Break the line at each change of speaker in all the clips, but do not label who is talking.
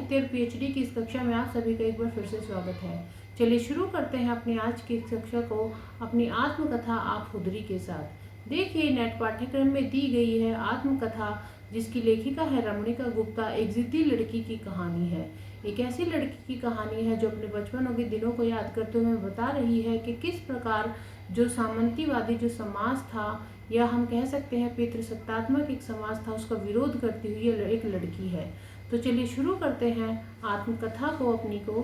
साहित्य और पीएचडी की इस कक्षा में आप सभी का एक बार फिर से स्वागत है। चलिए शुरू करते हैं अपनी आज की कक्षा को अपनी आत्मकथा आप खुदरी के साथ। देखिए, नेट पाठ्यक्रम में दी गई है आत्मकथा जिसकी लेखिका है रमणिका गुप्ता। एक जिद्दी लड़की की कहानी है। एक ऐसी लड़की की कहानी है जो अपने बचपनों के दिनों को याद करते हुए बता रही है कि किस प्रकार जो सामंतीवादी जो समाज था, या हम कह सकते हैं पितृसत्तात्मक एक समाज था, उसका विरोध करती हुई एक लड़की है। तो चलिए शुरू करते हैं आत्मकथा को अपनी को।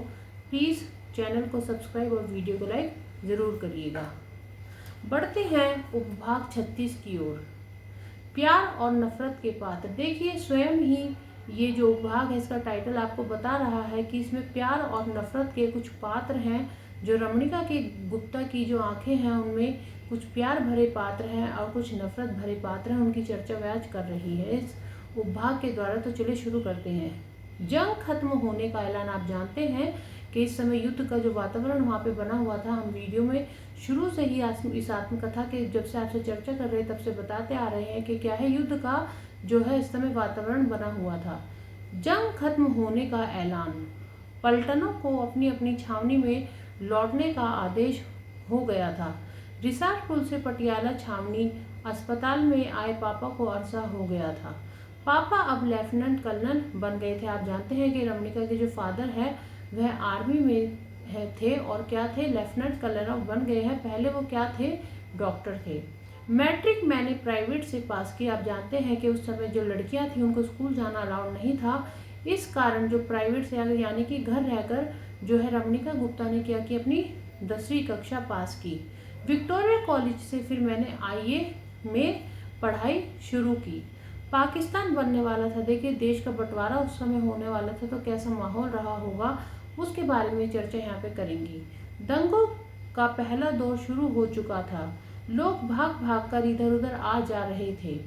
प्लीज़ चैनल को सब्सक्राइब और वीडियो को लाइक ज़रूर करिएगा। बढ़ते हैं उपभाग 36 की ओर। प्यार और नफरत के पात्र। देखिए, स्वयं ही ये जो उपभाग है इसका टाइटल आपको बता रहा है कि इसमें प्यार और नफरत के कुछ पात्र हैं। जो रमणिका के गुप्ता की जो आंखें हैं उनमें कुछ प्यार भरे पात्र हैं और कुछ नफरत भरे पात्र हैं, उनकी चर्चा वह आज कर रही है इस उपभाग के द्वारा। तो चलिए शुरू करते हैं। जंग खत्म होने का ऐलान। आप जानते हैं कि इस समय युद्ध का जो वातावरण वहाँ पे बना हुआ था। हम वीडियो में शुरू से ही इस आत्मकथा के जब से आपसे चर्चा कर रहे हैं तब से बताते आ रहे हैं कि क्या है युद्ध का जो है इस समय वातावरण बना हुआ था। जंग खत्म होने का ऐलान। पलटनों को अपनी अपनी छावनी में लौटने का आदेश हो गया था। रिसार पुल से पटियाला छावनी अस्पताल में आए पापा को अरसा हो गया था। पापा अब लेफ्टिनेंट कर्नल बन गए थे। आप जानते हैं कि रमणिका के जो फादर है वह आर्मी में थे और क्या थे, लेफ्टिनेंट कर्नल बन गए हैं। पहले वो क्या थे, डॉक्टर थे। मैट्रिक मैंने प्राइवेट से पास की। आप जानते हैं कि उस समय जो लड़कियां थी उनको स्कूल जाना अलाउड नहीं था। इस कारण जो प्राइवेट से यानी कि घर रहकर जो है रमणिका गुप्ता ने क्या की, अपनी 10वीं कक्षा पास की। विक्टोरिया कॉलेज से फिर मैंने आईए में पढ़ाई शुरू की। पाकिस्तान बनने वाला था। देखिए, देश का बंटवारा उस समय होने वाला था, तो कैसा माहौल रहा होगा उसके बारे में चर्चा यहाँ पे करेंगी। दंगों का पहला दौर शुरू हो चुका था। लोग भाग भाग कर इधर उधर आ जा रहे थे।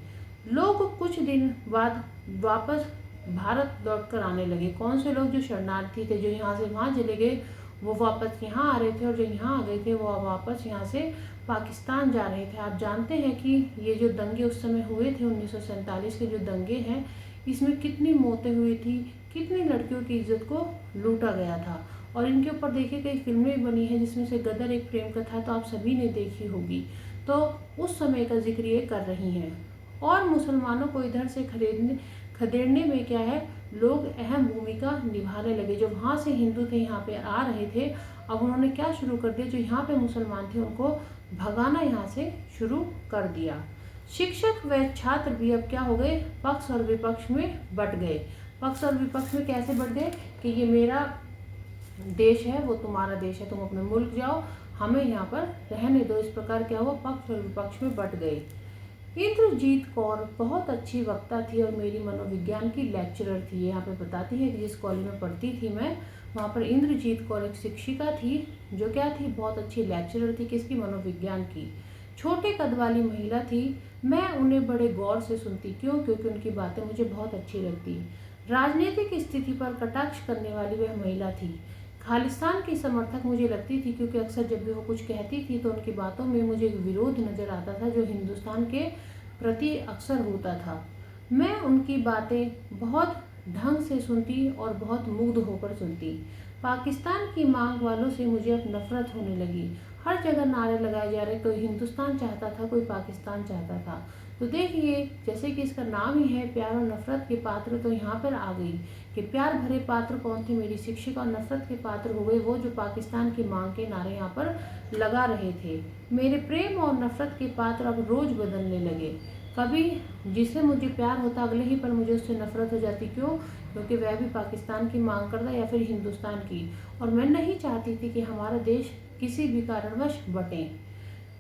लोग कुछ दिन बाद वापस भारत लौट कर आने लगे। कौन से लोग? जो शरणार्थी थे, जो यहाँ से वहाँ चले गए, वो वापस यहाँ आ रहे थे, और जो यहाँ आ गए थे वो वापस यहाँ से पाकिस्तान जा रहे थे। आप जानते हैं कि ये जो दंगे उस समय हुए थे 1947 के जो दंगे हैं, इसमें कितनी मौतें हुई थी, कितनी लड़कियों की इज्जत को लूटा गया था। और इनके ऊपर देखिए कई फिल्में बनी हैं, जिसमें से गदर एक प्रेम कथा तो आप सभी ने देखी होगी। तो उस समय का जिक्र ये कर रही हैं। और मुसलमानों को इधर से खदेड़ने में क्या है, लोग अहम भूमिका निभाने लगे। जो वहाँ से हिंदू थे यहाँ पे आ रहे थे, अब उन्होंने क्या शुरू कर दिया, जो यहाँ पे मुसलमान थे उनको भगाना यहाँ से शुरू कर दिया। शिक्षक व छात्र भी अब क्या हो गए, पक्ष और विपक्ष में बट गए। पक्ष और विपक्ष में कैसे बट गए कि ये मेरा देश है, वो तुम्हारा देश है, तुम अपने मुल्क जाओ, हमें यहाँ पर रहने दो। इस प्रकार क्या हुआ, पक्ष और विपक्ष में बट गए। इंद्रजीत कौर बहुत अच्छी वक्ता थी और मेरी मनोविज्ञान की लेक्चरर थी। यहाँ पे बताती है कि जिस कॉलेज में पढ़ती थी मैं, वहाँ पर इंद्रजीत कौर एक शिक्षिका थी जो क्या थी, बहुत अच्छी लेक्चरर थी। किसकी? मनोविज्ञान की। छोटे कद वाली महिला थी। मैं उन्हें बड़े गौर से सुनती। क्यों? क्योंकि उनकी बातें मुझे बहुत अच्छी लगती। राजनीतिक स्थिति पर कटाक्ष करने वाली वह महिला थी। खालिस्तान की समर्थक मुझे लगती थी, क्योंकि अक्सर जब भी वो कुछ कहती थी तो उनकी बातों में मुझे एक विरोध नजर आता था जो हिंदुस्तान के प्रति अक्सर होता था। मैं उनकी बातें बहुत ढंग से सुनती और बहुत मुग्ध होकर सुनती। पाकिस्तान की मांग वालों से मुझे अब नफरत होने लगी। हर जगह नारे लगाए जा रहे, कोई हिंदुस्तान चाहता था, कोई पाकिस्तान चाहता था। तो देखिए, जैसे कि इसका नाम ही है प्यार और नफरत के पात्र, तो यहाँ पर आ गई कि प्यार भरे पात्र कौन थे, मेरी शिक्षिका, और नफरत के पात्र हो गए वो जो पाकिस्तान की मांग के नारे यहाँ पर लगा रहे थे। मेरे प्रेम और नफरत के पात्र अब रोज बदलने लगे। कभी जिसे मुझे प्यार होता, अगले ही पर मुझे उससे नफरत हो जाती। क्यों? क्योंकि वह भी पाकिस्तान की मांग करता या फिर हिंदुस्तान की, और मैं नहीं चाहती थी कि हमारा देश किसी भी कारणवश बटे।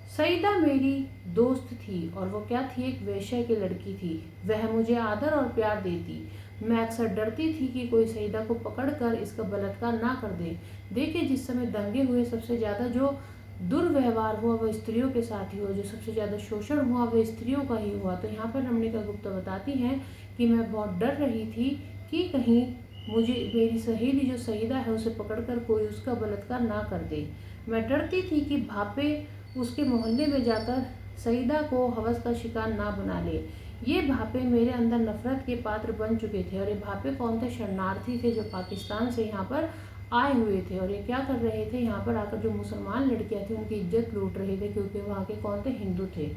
सईदा मेरी दोस्त थी और वो क्या थी, एक वेश्या की लड़की थी। वह मुझे आदर और प्यार देती। मैं अक्सर डरती थी कि कोई सईदा को पकड़कर इसका बलात्कार ना कर दे। देखिए, जिस समय दंगे हुए सबसे ज़्यादा जो दुर्व्यवहार हुआ वह स्त्रियों के साथ ही हुआ, जो सबसे ज़्यादा शोषण हुआ वह स्त्रियों का ही हुआ। तो यहाँ पर रमणिका गुप्ता बताती हैं कि मैं बहुत डर रही थी कि कहीं मुझे मेरी सहेली जो सईदा है उसे पकड़कर कोई उसका बलात्कार ना कर दे। मैं डरती थी कि भापे उसके मोहल्ले में जाकर सईदा को हवस का शिकार ना बना ले। ये भापे मेरे अंदर नफरत के पात्र बन चुके थे। और ये भापे कौन थे? शरणार्थी थे जो पाकिस्तान से यहाँ पर आए हुए थे। और ये क्या कर रहे थे? यहाँ पर आकर जो मुसलमान लड़कियाँ थी उनकी इज्जत लूट रहे थे, क्योंकि वहाँ के कौन थे? हिंदू थे।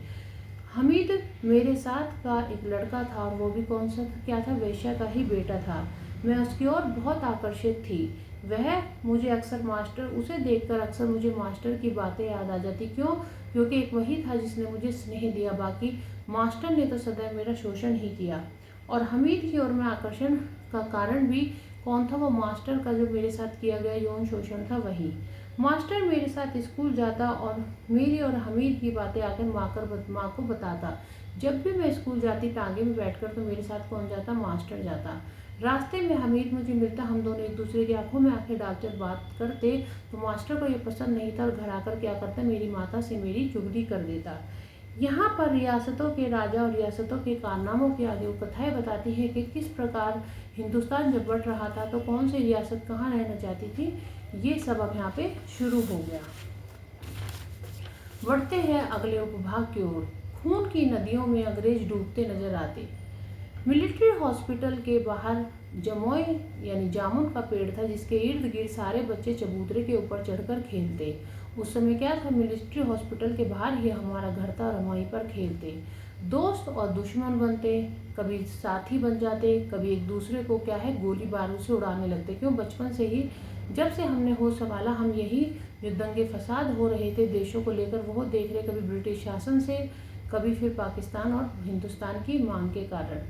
हमीद मेरे साथ का एक लड़का था, और वो भी कौन सा क्या था? वेश्या का ही बेटा था। मैं उसकी ओर बहुत आकर्षित थी। वह मुझे अक्सर उसे देखकर अक्सर मुझे मास्टर की बातें याद आ जाती। क्यों? क्योंकि एक वही था जिसने मुझे स्नेह दिया, बाकी मास्टर ने तो सदैव मेरा शोषण ही किया। और हमीद की ओर में आकर्षण का कारण भी कौन था? वो मास्टर का जो मेरे साथ किया गया यौन शोषण था, वही। मास्टर मेरे साथ स्कूल जाता और मेरी और हमीद की बातें आकर माँ को बताता। जब भी मैं स्कूल जाती टांगे में बैठकर, तो मेरे साथ कौन जाता? मास्टर जाता। रास्ते में हमीद मुझे मिलता, हम दोनों एक दूसरे की आंखों में आंखें डालकर बात करते। तो मास्टर को ये पसंद नहीं था और घर आकर क्या करता? मेरी माता से मेरी चुगली कर देता। यहाँ पर रियासतों के राजा और रियासतों के कारनामों के आगे वो कथाएं बताती है कि किस प्रकार हिंदुस्तान जब बढ़ रहा था तो कौन सी रियासत कहाँ रहना चाहती थी। ये सब अब यहाँ पे शुरू हो गया। बढ़ते हैं अगले उपभाग की ओर। खून की नदियों में अंग्रेज डूबते नजर आते। मिलिट्री हॉस्पिटल के बाहर जमोय यानी जामुन का पेड़ था, जिसके इर्द गिर्द सारे बच्चे चबूतरे के ऊपर चढ़कर खेलते। उस समय क्या था? मिलिट्री हॉस्पिटल के बाहर ही हमारा घर था और हम वहीं पर खेलते। दोस्त और दुश्मन बनते, कभी साथी बन जाते, कभी एक दूसरे को क्या है गोली बारूद से उड़ाने लगते। क्यों? बचपन से ही जब से हमने होश संभाला, हम यही जो दंगे फसाद हो रहे थे देशों को लेकर वो देख रहे, कभी ब्रिटिश शासन से, कभी फिर पाकिस्तान और हिंदुस्तान की मांग के कारण।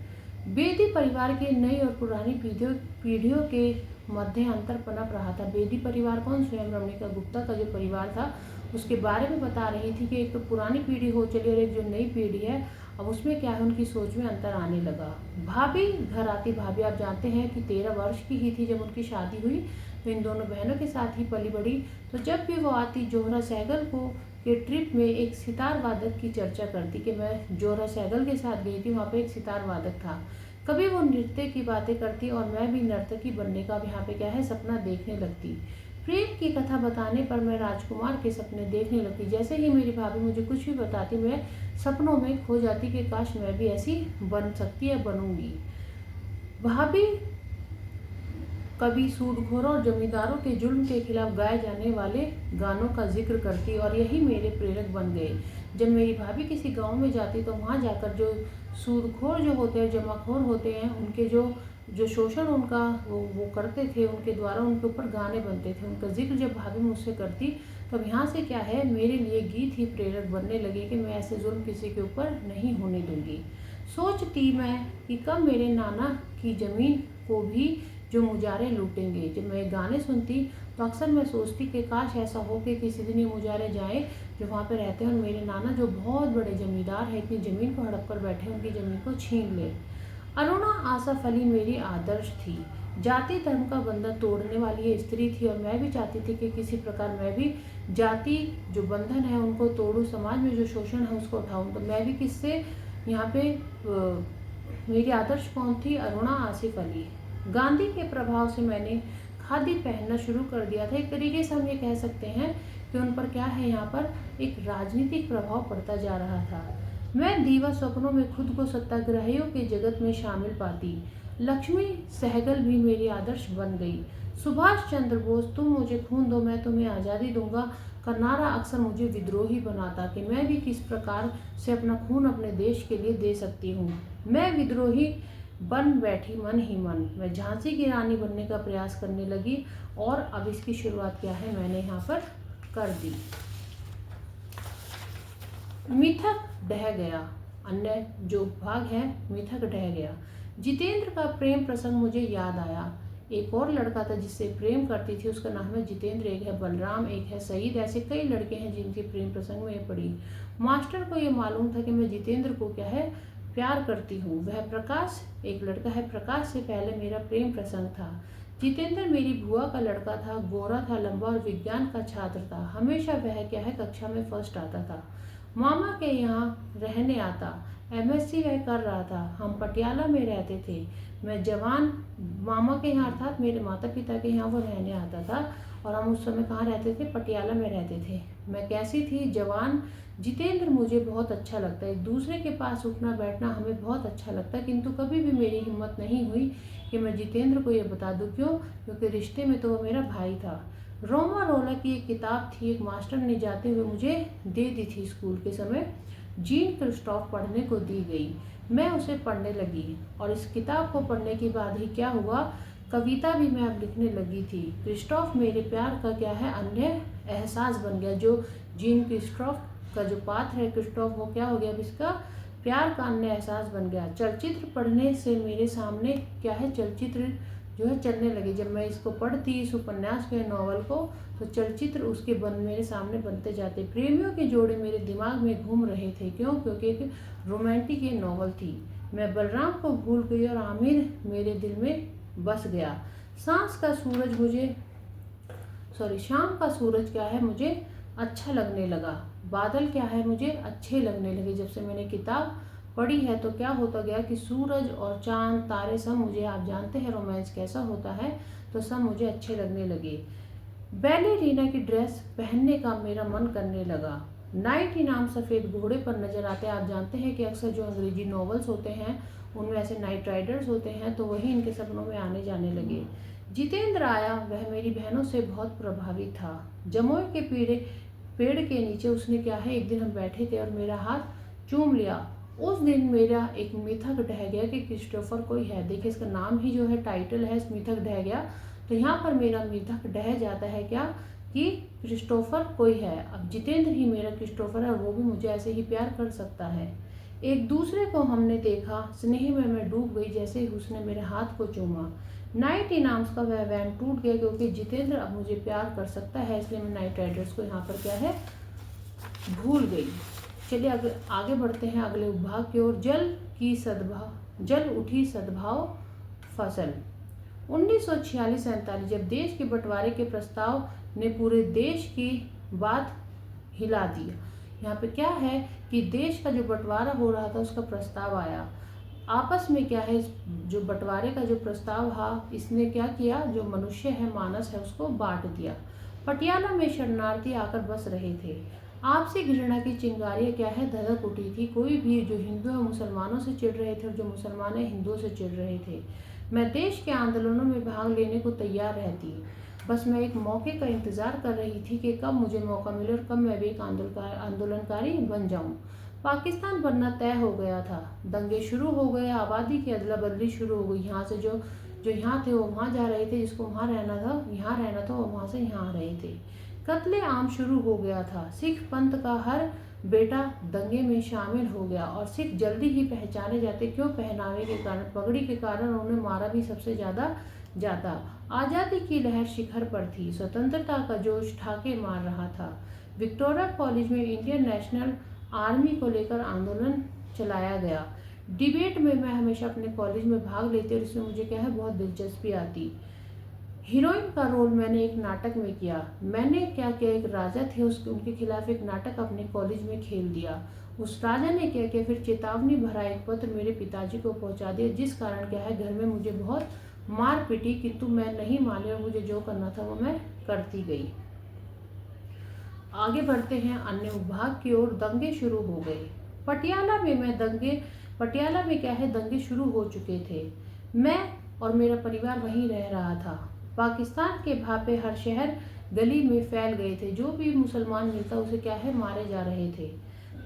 बेदी परिवार के नई और पुरानी पीढ़ियों के मध्य अंतर पनप रहा था। बेदी परिवार कौन? स्वयं रमणिका गुप्ता का जो परिवार था उसके बारे में बता रही थी कि एक तो पुरानी पीढ़ी हो चली और एक जो नई पीढ़ी है, अब उसमें क्या है, उनकी सोच में अंतर आने लगा। भाभी घर आती। भाभी आप जानते हैं कि 13 वर्ष की ही थी जब उनकी शादी हुई, तो इन दोनों बहनों के साथ ही पली बड़ी। तो जब भी वो आती, जोहरा सहगल को के ट्रिप में एक सितार वादक की चर्चा करती कि मैं जोहरा सहगल के साथ गई थी, वहाँ पे एक सितार वादक था। कभी वो नृत्य की बातें करती और मैं भी नर्तकी बनने का यहाँ पे क्या है सपना देखने लगती। प्रेम की कथा बताने पर मैं राजकुमार के सपने देखने लगती। जैसे ही मेरी भाभी मुझे कुछ भी बताती, मैं सपनों में खो जाती कि काश मैं भी ऐसी बन सकती है, बनूंगी। भाभी कभी सूदखोरों और जमींदारों के जुल्म के खिलाफ गाए जाने वाले गानों का जिक्र करती और यही मेरे प्रेरक बन गए। जब मेरी भाभी किसी गांव में जाती तो वहां जाकर जो सूदखोर जो होते हैं, जमाखोर होते हैं, उनके जो शोषण उनका वो करते थे, उनके द्वारा उनके ऊपर गाने बनते थे। उनका जिक्र जब भाभी मुझसे करती, तब यहाँ से क्या है, मेरे लिए गीत ही प्रेरक बनने लगे कि मैं ऐसे जुल्म किसी के ऊपर नहीं होने दूंगी। सोचती मैं कि कब मेरे नाना की जमीन को भी जो मुजारे लूटेंगे। जब मैं गाने सुनती तो अक्सर मैं सोचती कि काश ऐसा हो कि किसी दिन ये मुजारे जाए जो वहाँ पे रहते हैं और मेरे नाना जो बहुत बड़े जमींदार हैं, इतनी ज़मीन को हड़प कर बैठे, उनकी ज़मीन को छीन ले। अरुणा आसफ अली मेरी आदर्श थी। जाति धर्म का बंधन तोड़ने वाली ये स्त्री थी और मैं भी चाहती थी कि किसी प्रकार मैं भी जाति जो बंधन है उनको तोड़ूं, समाज में जो शोषण है उसको उठाऊं। तो मैं भी किससे यहाँ पे मेरी आदर्श कौन थी? अरुणा आसिफ अली। गांधी के प्रभाव से मैंने खादी पहनना शुरू कर दिया था। एक तरीके से हम ये कह सकते हैं कि उन पर क्या है, यहाँ पर एक राजनीतिक प्रभाव पड़ता जा रहा था। मैं दीवा सपनों में खुद को सत्याग्रहियों के जगत में शामिल पाती। लक्ष्मी सहगल भी मेरी आदर्श बन गई। सुभाष चंद्र बोस, तुम मुझे खून दो मैं तुम्हें आज़ादी दूंगा का नारा अक्सर मुझे विद्रोही बनाता कि मैं भी किस प्रकार से अपना खून अपने देश के लिए दे सकती हूँ। मैं विद्रोही बन बैठी मन ही मन। मैं झांसी की रानी बनने का प्रयास करने लगी और अब इसकी शुरुआत क्या है, मैंने यहाँ पर कर दी। मिथक ढह गया। अन्य जो भाग है, मिथक ढह गया। जितेंद्र का प्रेम प्रसंग मुझे याद आया। एक और लड़का था जिससे प्रेम करती थी, उसका नाम है जितेंद्र, एक है बलराम, एक है सईद। ऐसे कई लड़के हैं जिनके प्रेम प्रसंग में ये पड़ी। मास्टर को ये मालूम था कि मैं जितेंद्र को क्या है प्यार करती हूँ। वह प्रकाश, एक लड़का है प्रकाश, से पहले मेरा प्रेम प्रसंग था। जितेंद्र मेरी बुआ का लड़का था, गोरा था, लंबा और विज्ञान का छात्र था। हमेशा वह क्या है कक्षा में फर्स्ट आता था। मामा के यहाँ रहने आता। एमएससी वह कर रहा था। हम पटियाला में रहते थे। मैं जवान मामा के यहाँ अर्थात मेरे माता पिता के यहाँ वो रहने आता था और हम उस समय कहाँ रहते थे, पटियाला में रहते थे। मैं कैसी थी, जवान। जितेंद्र मुझे बहुत अच्छा लगता है। एक दूसरे के पास उठना बैठना हमें बहुत अच्छा लगता है, किंतु कभी भी मेरी हिम्मत नहीं हुई कि मैं जितेंद्र को ये बता दूं। क्यों? क्योंकि रिश्ते में तो वो मेरा भाई था। रोमा रोला की एक किताब थी, एक मास्टर ने जाते हुए मुझे दे दी थी स्कूल के समय। जीन क्रिस्टॉफ पढ़ने को दी गई। मैं उसे पढ़ने लगी और इस किताब को पढ़ने के बाद ही क्या हुआ, कविता भी मैं अब लिखने लगी थी। क्रिस्टॉफ मेरे प्यार का क्या है, अन्य एहसास बन गया। जो जीन क्रिस्टॉफ का जो पात्र है क्रिस्टॉफ, वो क्या हो गया, अब इसका प्यार का अन्य एहसास बन गया। चलचित्र पढ़ने से मेरे सामने क्या है, चलचित्र जो है चलने लगे। जब मैं इसको पढ़ती, इस उपन्यास को, नॉवल को, तो चलचित्र उसके मेरे सामने बनते जाते। प्रेमियों के जोड़े मेरे दिमाग में घूम रहे थे। क्यों? क्योंकि एक रोमांटिक ये नॉवल थी। मैं बलराम को भूल गई और आमिर मेरे दिल में बस गया। शाम का सूरज क्या है, मुझे अच्छा लगने लगा। बादल क्या है, मुझे अच्छे लगने लगे। जब से मैंने किताब पढ़ी है तो क्या होता गया कि सूरज और चांद तारे सब मुझे, आप जानते हैं रोमांस कैसा होता है, तो सब मुझे अच्छे लगने लगे। बैलेरीना की ड्रेस पहनने का मेरा मन करने लगा। नाइट इनाम सफ़ेद घोड़े पर नजर आते हैं। आप जानते हैं कि अक्सर जो अंग्रेजी नॉवेल्स होते हैं उनमें ऐसे नाइट राइडर्स होते हैं, तो वही इनके सपनों में आने जाने लगे। जितेंद्र आया। वह मेरी बहनों से बहुत प्रभावित था। जमुई के पेड़ के नीचे उसने क्या है, एक दिन हम बैठे थे और मेरा हाथ चूम लिया। उस दिन मेरा एक मिथक ढह गया कि क्रिस्टोफर कोई है। देखिए इसका नाम ही जो है, टाइटल है, मिथक ढह गया। तो यहाँ पर मेरा मिथक ढह जाता है क्या, कि क्रिस्टोफर कोई है। अब जितेंद्र ही मेरा क्रिस्टोफर है और वो भी मुझे ऐसे ही प्यार कर सकता है। एक दूसरे को हमने देखा, स्नेह में मैं डूब गई जैसे ही उसने मेरे हाथ को चूमा। नाइट इनाम्स का वह वहम टूट गया क्योंकि जितेंद्र अब मुझे प्यार कर सकता है, इसलिए मैं नाइट राइडर्स को यहाँ पर क्या है, भूल गई। चलिए आगे बढ़ते हैं अगले उपभाग की ओर। जल उठी सद्भाव फसल। 1946-47 जब देश के बंटवारे के प्रस्ताव ने पूरे देश की बात हिला दी। यहाँ पे क्या है कि देश का जो बंटवारा हो रहा था उसका प्रस्ताव आया। आपस में क्या है, जो बंटवारे का जो प्रस्ताव था, इसने क्या किया, जो मनुष्य है, मानस है, उसको बांट दिया। पटियाला में शरणार्थी आकर बस रहे थे। आपसी घृणा की चिंगारियां क्या है, धधक उठी थी। कोई भी जो हिंदू और मुसलमानों से चिढ़ रहे थे और जो मुसलमान है हिंदुओं से चिढ़ रहे थे। मैं देश के आंदोलनों में भाग लेने को तैयार रहती, बस मैं एक मौके का इंतजार कर रही थी कि कब मुझे मौका मिले और कब मैं भी एक आंदोलनकारी बन जाऊं। पाकिस्तान बनना तय हो गया था। दंगे शुरू हो गए, आबादी की अदला बदली शुरू हो गई। यहाँ से जो यहाँ थे वो वहाँ जा रहे थे, जिसको वहाँ रहना था वो वहाँ से यहाँ आ रहे थे। कत्ले आम शुरू हो गया था। सिख पंथ का हर बेटा दंगे में शामिल हो गया और सिख जल्दी ही पहचाने जाते। क्यों? पहनावे के कारण, पगड़ी के कारण उन्हें मारा भी सबसे ज्यादा जाता। आज़ादी की लहर शिखर पर थी। स्वतंत्रता का जोश ठाके मार रहा था। विक्टोरिया कॉलेज में इंडियन नेशनल आर्मी को लेकर आंदोलन चलाया गया। डिबेट में मैं हमेशा अपने कॉलेज में भाग लेती और इसमें मुझे क्या है, बहुत दिलचस्पी आती। हीरोइन का रोल मैंने एक नाटक में किया। मैंने क्या किया, एक राजा थे, उनके खिलाफ एक नाटक अपने कॉलेज में खेल दिया। उस राजा ने क्या किया, फिर चेतावनी भरा एक पत्र मेरे पिताजी को पहुंचा दिया, जिस कारण क्या है, घर में मुझे बहुत मार पिटी, किंतु मैं नहीं मानी और मुझे जो करना था वो मैं करती गई। आगे बढ़ते हैं अन्य विभाग की ओर। दंगे शुरू हो गए। पटियाला में क्या है, दंगे शुरू हो चुके थे। मैं और मेरा परिवार वहीं रह रहा था। पाकिस्तान के भापे हर शहर गली में फैल गए थे। जो भी मुसलमान मिलता उसे क्या है, मारे जा रहे थे।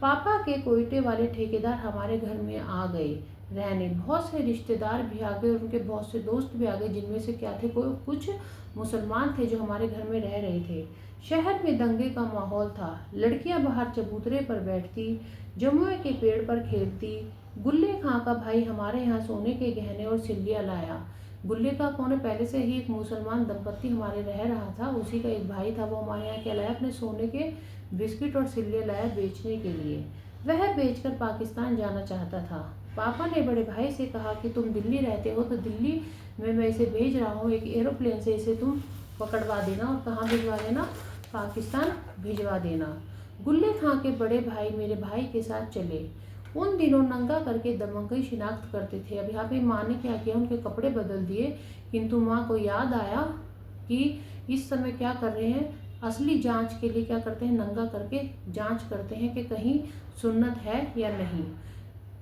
पापा के कोयटे वाले ठेकेदार हमारे घर में आ गए रहने। बहुत से रिश्तेदार भी आ गए, उनके बहुत से दोस्त भी आ गए, जिनमें से क्या थे, कुछ मुसलमान थे जो हमारे घर में रह रहे थे। शहर में दंगे का माहौल था। लड़कियां बाहर चबूतरे पर बैठती, जमुए के पेड़ पर खेलती। गुल्ले खां का भाई हमारे यहाँ सोने के गहने और सिल्लियाँ लाया। गुल्ले का कौन है, पहले से ही एक मुसलमान दंपत्ति हमारे रह रहा था, उसी का एक भाई था, वो हमारे यहाँ क्या लाया, अपने सोने के बिस्किट और सिल्ले लाया बेचने के लिए। वह बेचकर पाकिस्तान जाना चाहता था। पापा ने बड़े भाई से कहा कि तुम दिल्ली रहते हो तो दिल्ली में मैं इसे भेज रहा हूँ, एक एरोप्लेन से इसे तुम पकड़वा देना और कहाँ भिजवा देना, पाकिस्तान भिजवा देना। गुल्ले खां के बड़े भाई मेरे भाई के साथ चले। उन दिनों नंगा करके दबंगई शिनाख्त करते थे। अब यहाँ पे माँ ने क्या किया, उनके कपड़े बदल दिए, किंतु माँ को याद आया कि इस समय क्या कर रहे हैं, असली जांच के लिए क्या करते हैं, नंगा करके जांच करते हैं कि कहीं सुन्नत है या नहीं।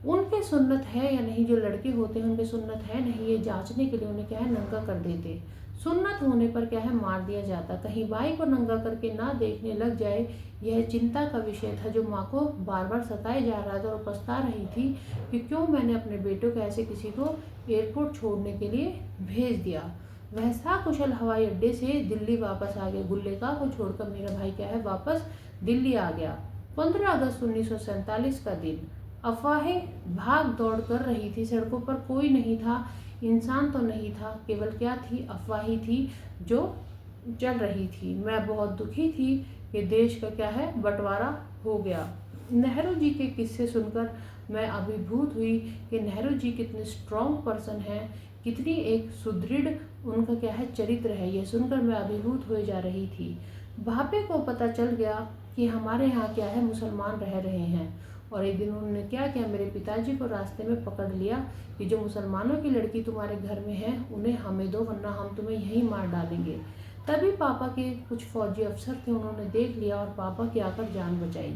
उनके सुन्नत है या नहीं, जो लड़के होते हैं उनके सुन्नत है नहीं, ये जांचने के लिए उन्हें क्या है, नंगा कर देते। सुन्नत होने पर क्या है, मार दिया जाता। कहीं भाई को नंगा करके ना देखने लग जाए, यह चिंता का विषय था जो माँ को बार बार सताए जा रहा था और पछता रही थी कि क्यों मैंने अपने बेटों को ऐसे किसी को एयरपोर्ट छोड़ने के लिए भेज दिया। वह सकुशल हवाई अड्डे से दिल्ली वापस आ गए। गुल्लेका को छोड़कर मेरा भाई क्या है, वापस दिल्ली आ गया। 15 अगस्त 1947 का दिन। अफवाहें भाग दौड़ कर रही थी, सड़कों पर कोई नहीं था, इंसान तो नहीं था, केवल क्या थी, अफवाह ही थी जो चल रही थी। मैं बहुत दुखी थी कि देश का क्या है, बंटवारा हो गया। नेहरू जी के किस्से सुनकर मैं अभिभूत हुई कि नेहरू जी कितने स्ट्रॉन्ग पर्सन हैं, कितनी एक सुदृढ़ उनका क्या है, चरित्र है। यह सुनकर मैं अभिभूत हो जा रही थी। भापे को पता चल गया कि हमारे यहाँ क्या है, मुसलमान रह रहे हैं, और एक दिन उन्होंने क्या किया, मेरे पिताजी को रास्ते में पकड़ लिया कि जो मुसलमानों की लड़की तुम्हारे घर में है उन्हें हमें दो, वरना हम तुम्हें यहीं मार डालेंगे। तभी पापा के कुछ फौजी अफसर थे, उन्होंने देख लिया और पापा की आकर जान बचाई।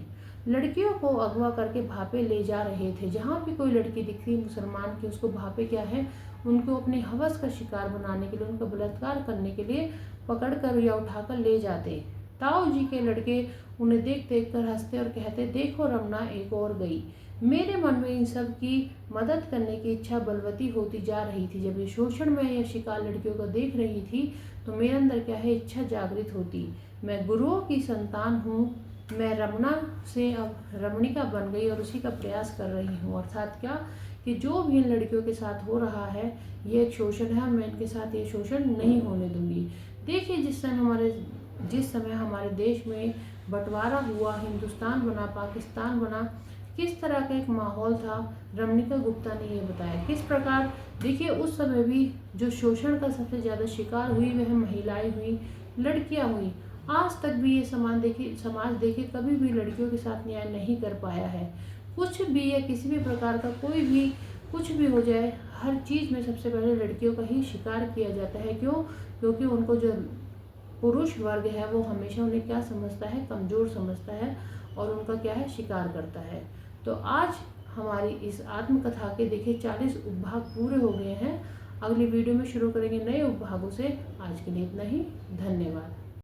लड़कियों को अगवा करके भापे ले जा रहे थे। जहाँ भी कोई लड़की दिखती मुसलमान की, उसको भापे क्या है, उनको अपने हवस का शिकार बनाने के लिए, उनका बलात्कार करने के लिए पकड़ कर या उठाकर ले जाते। ताऊ जी के लड़के उन्हें देख देख कर हंसते और कहते, देखो रमना एक और गई। मेरे मन में इन सब की मदद करने की इच्छा बलवती होती जा रही थी। जब ये शोषण में या शिकार लड़कियों को देख रही थी तो मेरे अंदर क्या है, इच्छा जागृत होती। मैं गुरुओं की संतान हूँ, मैं रमना से अब रमणिका बन गई और उसी का प्रयास कर रही हूँ। अर्थात क्या कि जो भी इन लड़कियों के साथ हो रहा है ये एक शोषण है, मैं इनके साथ ये शोषण नहीं होने दूंगी। देखिए जिस समय हमारे देश में बंटवारा हुआ, हिंदुस्तान बना, पाकिस्तान बना, किस तरह का एक माहौल था, रमणिका गुप्ता ने ये बताया। किस प्रकार देखिए उस समय भी जो शोषण का सबसे ज़्यादा शिकार हुई वह महिलाएं हुई, लड़कियां हुई। आज तक भी ये समाज देखिए कभी भी लड़कियों के साथ न्याय नहीं कर पाया है। कुछ भी या किसी भी प्रकार का कोई भी कुछ भी हो जाए, हर चीज़ में सबसे पहले लड़कियों का ही शिकार किया जाता है। क्यों? क्योंकि उनको जो पुरुष वर्ग है वो हमेशा उन्हें क्या समझता है, कमज़ोर समझता है और उनका क्या है, शिकार करता है। तो आज हमारी इस आत्मकथा के देखिए 40 उपभाग पूरे हो गए हैं। अगली वीडियो में शुरू करेंगे नए उपभागों से। आज के लिए इतना ही, धन्यवाद।